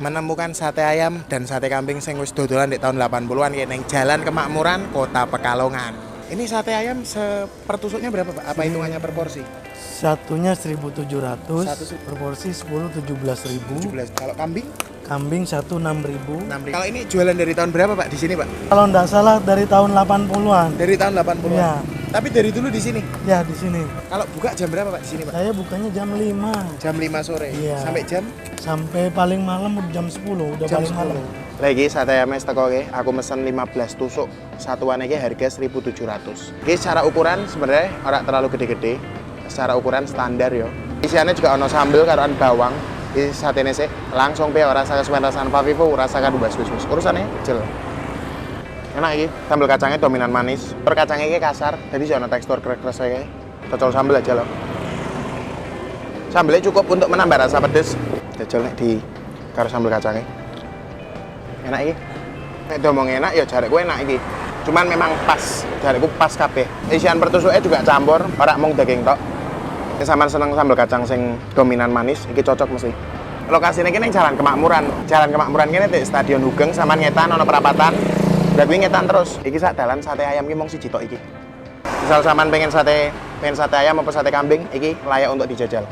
menemukan sate ayam dan sate kambing sing wis dodolan di tahun 80-an ya ning Jalan Kemakmuran, Kota Pekalongan. Ini sate ayam sepertusuknya berapa, Pak? Apa hitungannya per porsi? Satunya 1.700, per porsi 17.000. Kalau kambing? Kambing 6.000. Kalau ini jualan dari tahun berapa, Pak, di sini, Pak? Kalau nggak salah dari tahun 80-an. Dari tahun 80-an. Ya. Tapi dari dulu di sini. Ya, di sini. Kalau buka jam berapa, Pak, di sini, Pak? Saya bukanya jam 5. Jam 5 sore. Iya. Sampai jam? Sampai paling malam jam 10, udah Jam paling malam. Lagi sate ayam teko ke, aku mesen 15 tusuk. Satuan iki harga 1.700. Iki secara ukuran sebenarnya ora terlalu gede-gede. Secara ukuran standar yo. Isiannya juga ono sambel karoan bawang. Iki satene sih langsung pe ora rasa kesuwen rasane Pavivo, rasakan wis urusane kecil. Enak iki, sambel kacangnya dominan manis. Per kacangnya iki kasar, jadi ono tekstur krek-krek kayak. Cocol sambel aja loh. Sambelnya cukup untuk menambah rasa pedes. Jajal nek di karo sambel kacangnya. Enak iki. Nek domong enak ya jarekku enak iki. Cuman memang pas, jarekku pas kabeh. Isian pertusuknya juga campur, ora mung daging tok. Nek sampean seneng sambel kacang sing dominan manis, iki cocok mesti. Lokasinya ini Jalan Kemakmuran. Jalan Kemakmuran ini di Stadion Hugeng sama ngetan ono perapatan. Udah gue ngetan terus. Iki sak dalan sate ayam ki mung siji tok iki. Misal sampean pengen sate ayam apa sate kambing, iki layak untuk dijajal.